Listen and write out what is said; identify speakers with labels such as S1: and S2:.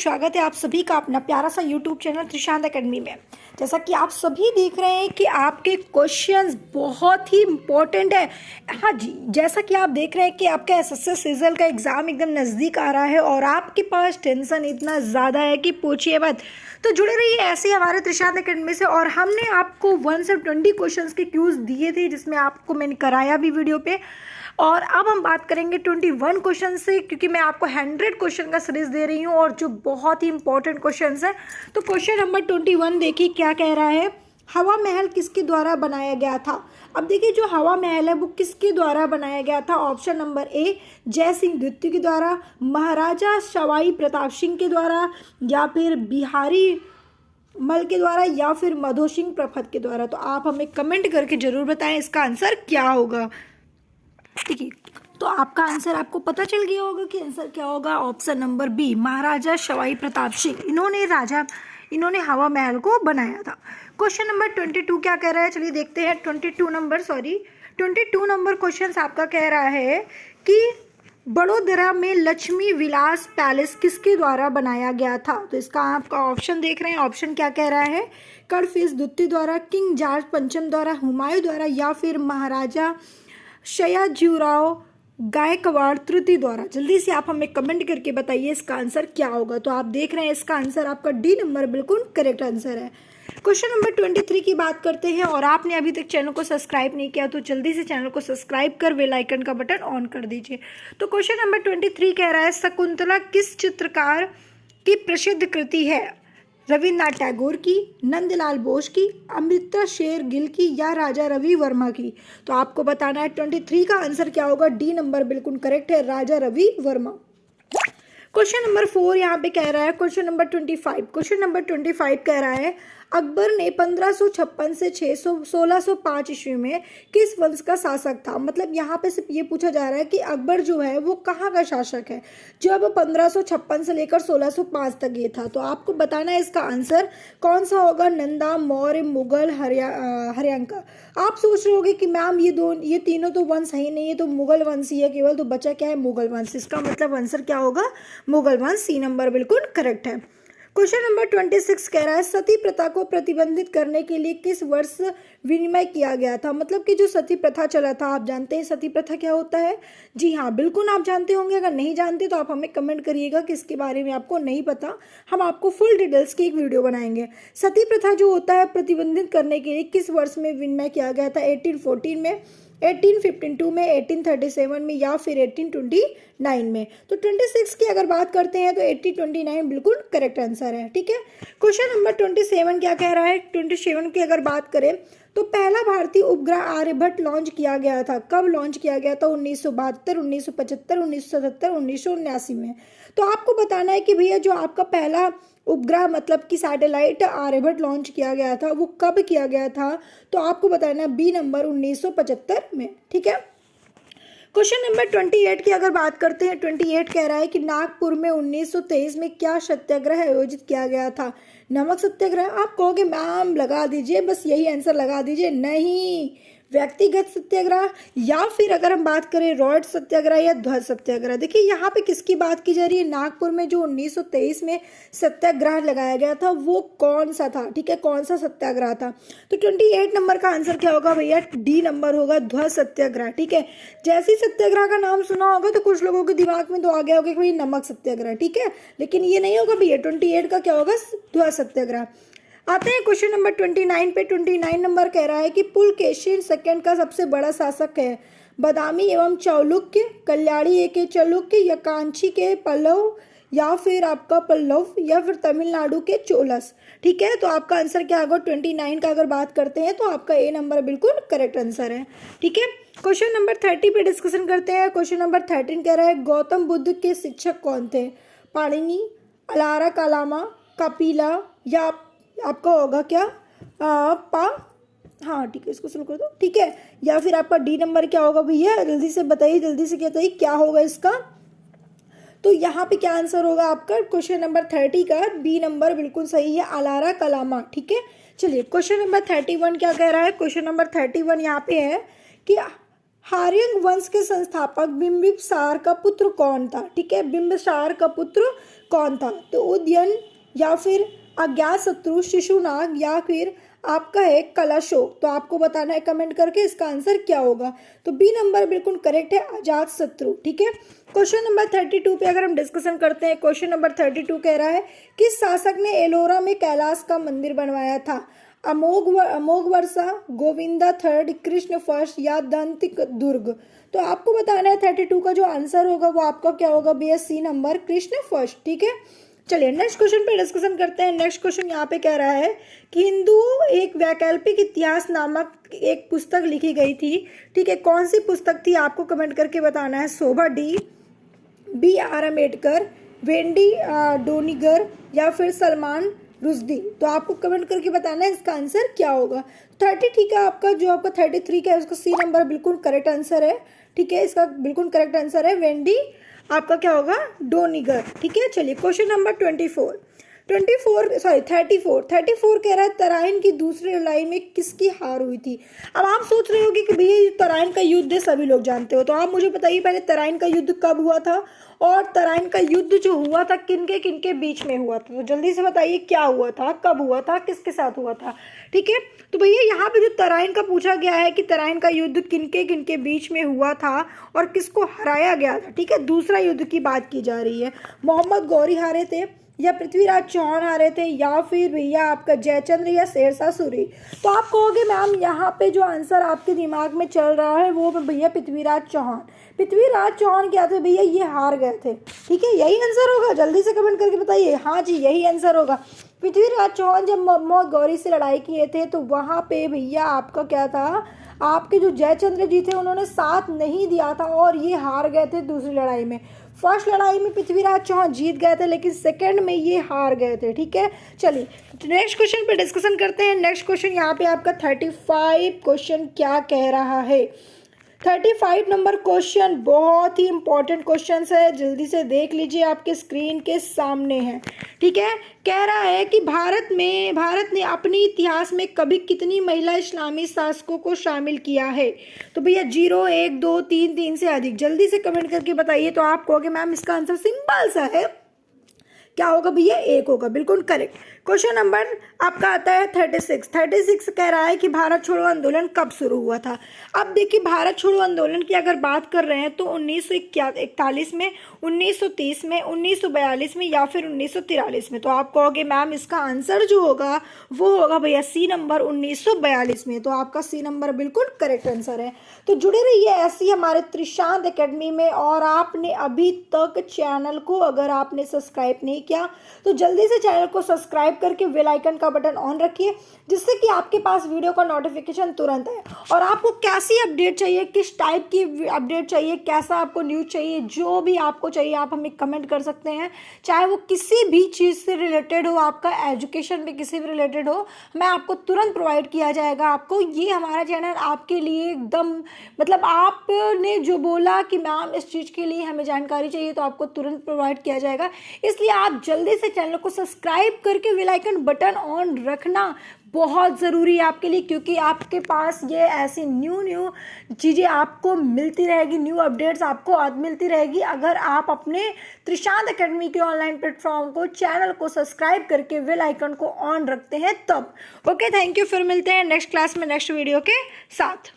S1: स्वागत है आप सभी का अपना प्यारा सा YouTube चैनल त्रिशांत एकेडमी में। जैसा कि आप सभी देख रहे हैं कि आपके क्वेश्चंस बहुत ही इम्पोर्टेंट है। हाँ जी, जैसा कि आप देख रहे हैं कि आपका एसएससी सीजल का एग्ज़ाम एकदम नज़दीक आ रहा है और आपके पास टेंशन इतना ज़्यादा है कि पूछिए मत। तो जुड़े रहिए ऐसे ही हमारे त्रिशांत एकेडमी से। और हमने आपको 1 से 20 क्वेश्चंस के क्यूज़ दिए थे, जिसमें आपको मैंने कराया भी वीडियो पे। और अब हम बात करेंगे 21 क्वेश्चन से, क्योंकि मैं आपको 100 क्वेश्चन का सीरीज दे रही हूँ और जो बहुत ही इंपॉर्टेंट क्वेश्चंस हैं। तो क्वेश्चन नंबर 21 देखिए क्या कह रहा है। हवा महल किसके द्वारा बनाया गया था। अब देखिए जो हवा महल है वो किसके द्वारा बनाया गया था। ऑप्शन नंबर ए जय सिंह द्वितीय के द्वारा, महाराजा सवाई प्रताप सिंह के द्वारा, या फिर बिहारी मल के द्वारा, या फिर मधो सिंह प्रपथ के द्वारा। तो आप हमें कमेंट करके जरूर बताएं इसका आंसर क्या होगा। ठीक है, तो आपका आंसर आपको पता चल गया होगा कि आंसर क्या होगा। ऑप्शन नंबर बी महाराजा सवाई प्रताप सिंह, इन्होंने हवा महल को बनाया था। क्वेश्चन नंबर 22 क्या कह रहा है, चलिए देखते हैं। 22 नंबर क्वेश्चन आपका कह रहा है कि बड़ोदरा में लक्ष्मी विलास पैलेस किसके द्वारा बनाया गया था। तो इसका आपका ऑप्शन देख रहे हैं। ऑप्शन क्या कह रहा है, कड़फिस द्वितीय द्वारा, किंग जॉर्ज पंचम द्वारा, हुमायूं द्वारा, या फिर महाराजा सयाजीराव गायकवाड़ तृतीय द्वारा। जल्दी से आप हमें कमेंट करके बताइए इसका आंसर क्या होगा। तो आप देख रहे हैं इसका आंसर आपका डी नंबर बिल्कुल करेक्ट आंसर है। क्वेश्चन नंबर 23 की बात करते हैं। और आपने अभी तक चैनल को सब्सक्राइब नहीं किया तो जल्दी से चैनल को सब्सक्राइब कर बेल आइकन का बटन ऑन कर दीजिए। तो क्वेश्चन नंबर 23 कह रहा है शकुंतला किस चित्रकार की प्रसिद्ध कृति है। रविन्द्रनाथ टैगोर की, नंदलाल बोस की, अमृता शेर गिल की, या राजा रवि वर्मा की। तो आपको बताना है 23 का आंसर क्या होगा। डी नंबर बिल्कुल करेक्ट है, राजा रवि वर्मा। क्वेश्चन नंबर 4 यहाँ पे कह रहा है। क्वेश्चन नंबर 25 कह रहा है अकबर ने 1556 से 1605 ईस्वी में किस वंश का शासक था। मतलब यहाँ पे सिर्फ ये पूछा जा रहा है कि अकबर जो है वो कहाँ का शासक है, जब 1556 से लेकर 1605 तक ये था। तो आपको बताना है इसका आंसर कौन सा होगा। नंदा, मौर्य, मुगल, हर्यंका। आप सोच रहे होगे कि मैम ये तीनों तो वंश ही नहीं है, तो मुगल वंश ही है केवल, तो बचा क्या है, मुगल वंश। इसका मतलब आंसर क्या होगा, मुगल वंश। सी नंबर बिल्कुल करेक्ट है। क्वेश्चन नंबर 26 कह रहा है सती प्रथा को प्रतिबंधित करने के लिए किस वर्ष विनिमय किया गया था। मतलब कि जो सती प्रथा चला था, आप जानते हैं सती प्रथा क्या होता है। जी हाँ, बिल्कुल आप जानते होंगे। अगर नहीं जानते तो आप हमें कमेंट करिएगा कि इसके बारे में आपको नहीं पता। हम आपको फुल डिटेल्स की एक वीडियो बनाएंगे। सती प्रथा जो होता है प्रतिबंधित करने के लिए किस वर्ष में विनिमय किया गया था। 1814 में, 1852 में, 1837 में, या फिर 1829 में। तो 26 की अगर बात करते हैं तो 1829 बिल्कुल करेक्ट आंसर है। ठीक है, क्वेश्चन नंबर 27 क्या कह रहा है। 27 की अगर बात करें तो पहला भारतीय उपग्रह आर्यभट्ट लॉन्च किया गया था। कब लॉन्च किया गया था। 1972, 1975, 1977, 1979 में। तो आपको बताना है कि भैया जो आपका पहला उपग्रह मतलब कि सैटेलाइट आर्यभट्ट लॉन्च किया गया था वो कब किया गया था। तो आपको बताना है बी नंबर 1975 में। ठीक है, क्वेश्चन नंबर 28 की अगर बात करते हैं। 28 कह रहा है कि नागपुर में 1923 में क्या सत्याग्रह आयोजित किया गया था। नमक सत्याग्रह। आप कहोगे मैम लगा दीजिए, बस यही आंसर लगा दीजिए। नहीं, व्यक्तिगत सत्याग्रह, या फिर अगर हम बात करें रॉड सत्याग्रह या ध्वज सत्याग्रह। देखिए यहाँ पे किसकी बात की जा रही है। नागपुर में जो 1923 में सत्याग्रह लगाया गया था वो कौन सा था। ठीक है, कौन सा सत्याग्रह था। तो 28 नंबर का आंसर क्या होगा भैया, डी नंबर होगा, ध्वज सत्याग्रह। ठीक है, जैसे ही सत्याग्रह का नाम सुना होगा तो कुछ लोगों के दिमाग में तो आ गया होगा कि भाई नमक सत्याग्रह। ठीक है, लेकिन ये नहीं होगा भैया। 28 का क्या होगा, ध्वज सत्याग्रह। आते हैं क्वेश्चन नंबर 29 पे। 29 नंबर कह रहा है कि पुलकेशिन सेकंड का सबसे बड़ा शासक है। बादामी एवं चालुक्य, कल्याणी के चालुक्य, या कांची के पल्लव, या फिर आपका पल्लव, या फिर तमिलनाडु के चोलस। ठीक है, तो आपका आंसर क्या होगा 29 का अगर बात करते हैं तो आपका ए नंबर बिल्कुल करेक्ट आंसर है। ठीक है, क्वेश्चन नंबर 30 पे डिस्कशन करते हैं। क्वेश्चन नंबर 13 कह रहा है गौतम बुद्ध के शिक्षक कौन थे। पाणिनि, अलारा कालामा, कपिला, या आपका होगा क्या हाँ ठीक है, इसको शुरू कर दो। ठीक है, या फिर आपका डी नंबर क्या होगा भैया, जल्दी से बताइए, जल्दी से बताइए क्या होगा इसका। तो यहाँ पे क्या आंसर होगा आपका क्वेश्चन नंबर 30 का बी नंबर बिल्कुल सही है, अलारा कलामा। ठीक है, चलिए क्वेश्चन नंबर 31 क्या कह रहा है। क्वेश्चन नंबर 31 यहाँ पे है कि हार्यंग वंश के संस्थापक बिंबिसार का पुत्र कौन था? ठीक है, बिंबिसार का पुत्र कौन था? तो उदयन या फिर अज्ञातशत्रु, शिशुनाग या फिर आपका है कलाशोक। तो आपको बताना है कमेंट करके इसका आंसर क्या होगा। तो बी नंबर बिल्कुल करेक्ट है, अजातशत्रु। ठीक है, क्वेश्चन नंबर 32 पे अगर हम डिस्कशन करते हैं, क्वेश्चन नंबर 32 कह रहा है किस शासक ने एलोरा में कैलाश का मंदिर बनवाया था? अमोघ वर्षा, गोविंदा थर्ड, कृष्ण फर्स्ट या दंतिक दुर्ग। तो आपको बताना है 32 का जो आंसर होगा वो आपका क्या होगा? BSc number Krishna first. ठीक है, चलिए नेक्स्ट क्वेश्चन पे डिस्कशन करते हैं। नेक्स्ट क्वेश्चन यहाँ पे कह रहा है कि हिंदू एक वैकल्पिक इतिहास नामक एक पुस्तक लिखी गई थी। ठीक है, कौन सी पुस्तक थी आपको कमेंट करके बताना है। शोभा डी, BR अम्बेडकर, वेंडी डोनिगर या फिर सलमान रुश्दी। तो आपको कमेंट करके बताना है इसका आंसर क्या होगा। 30 ठीक है, आपका जो आपका 33 का है उसका सी नंबर बिल्कुल करेक्ट आंसर है। ठीक है, इसका बिल्कुल करेक्ट आंसर है वेंडी आपका क्या होगा? डोनिगर। ठीक है, चलिए क्वेश्चन नंबर 34 कह रहा है तराइन की दूसरी लड़ाई में किसकी हार हुई थी? अब आप सोच रहे होगे कि भैया ये तराइन का युद्ध है, सभी लोग जानते हो। तो आप मुझे बताइए पहले तराइन का युद्ध कब हुआ था और तराइन का युद्ध जो हुआ था किनके किनके बीच में हुआ था? तो जल्दी से बताइए क्या हुआ था, कब हुआ था, किसके साथ हुआ था? ठीक है, तो भैया यहाँ पे जो तराइन का पूछा गया है कि तराइन का युद्ध किनके किनके बीच में हुआ था और किसको हराया गया था। ठीक है, दूसरा युद्ध की बात की जा रही है। मोहम्मद गौरी हारे थे या पृथ्वीराज चौहान हारे थे या फिर भैया आपका जयचंद्र या शेरशाह सूरी। तो आप कहोगे मैम यहाँ पे जो आंसर आपके दिमाग में चल रहा है वो भैया पृथ्वीराज चौहान। पृथ्वीराज चौहान क्या थे भैया? ये हार गए थे। ठीक है, यही आंसर होगा, जल्दी से कमेंट करके बताइए। हाँ जी, यही आंसर होगा। पृथ्वीराज चौहान जब मोहम्मद गौरी से लड़ाई किए थे तो वहाँ पे भैया आपका क्या था, आपके जो जयचंद्र जी थे उन्होंने साथ नहीं दिया था और ये हार गए थे दूसरी लड़ाई में। फर्स्ट लड़ाई में पृथ्वीराज चौहान जीत गए थे लेकिन सेकंड में ये हार गए थे। ठीक है, चलिए नेक्स्ट क्वेश्चन पे डिस्कशन करते हैं। नेक्स्ट क्वेश्चन यहाँ पे आपका 35 क्वेश्चन क्या कह रहा है? 35 नंबर क्वेश्चन बहुत ही इंपॉर्टेंट क्वेश्चन है, जल्दी से देख लीजिए, आपके स्क्रीन के सामने है। ठीक है, कह रहा है कि भारत ने अपने इतिहास में कभी कितनी महिला इस्लामी शासकों को शामिल किया है? तो भैया 0, 1, 2, 3, 3 से अधिक। जल्दी से कमेंट करके बताइए। तो आप कहोगे मैम इसका आंसर सिंपल सा है, क्या होगा भैया? 1 होगा, बिल्कुल करेक्ट। क्वेश्चन नंबर आपका आता है 36 कह रहा है कि भारत छोड़ो आंदोलन कब शुरू हुआ था? अब देखिए भारत छोड़ो आंदोलन की अगर बात कर रहे हैं तो 1941 में, 1930 में, 1942 में या फिर 1943 में। तो आप कहोगे मैम इसका आंसर जो होगा वो होगा भैया सी नंबर 1942 में। तो आपका सी नंबर बिल्कुल करेक्ट आंसर है। तो जुड़े रहिए ऐसी हमारे त्रिशांत एकेडमी में। और आपने अभी तक चैनल को अगर आपने सब्सक्राइब नहीं किया तो जल्दी से चैनल को सब्सक्राइब करके बेल आइकन का बटन ऑन रखिए जिससे कि आपके पास वीडियो का नोटिफिकेशन तुरंत आए। और आपको कैसी अपडेट चाहिए, किस टाइप की अपडेट चाहिए, कैसा आपको न्यूज़ चाहिए, जो भी आपको चाहिए आप हमें कमेंट कर सकते हैं। चाहे वो किसी भी चीज़ से रिलेटेड हो, आपका एजुकेशन में किसी भी रिलेटेड हो, मैं आपको तुरंत प्रोवाइड किया जाएगा। आपको ये हमारा चैनल आपके लिए एकदम मतलब आपने जो बोला कि मैम इस चीज़ के लिए हमें जानकारी चाहिए तो आपको तुरंत प्रोवाइड किया जाएगा। इसलिए आप जल्दी से चैनल को सब्सक्राइब करके बेल आइकन बटन ऑन रखना बहुत ज़रूरी है आपके लिए, क्योंकि आपके पास ये ऐसी न्यू चीज़ें आपको मिलती रहेगी, न्यू अपडेट्स आपको मिलती रहेगी अगर आप अपने त्रिशांत एकेडमी के ऑनलाइन प्लेटफॉर्म को, चैनल को सब्सक्राइब करके बेल आइकन को ऑन रखते हैं तब। Okay, thank you. फिर मिलते हैं नेक्स्ट क्लास में नेक्स्ट वीडियो के साथ।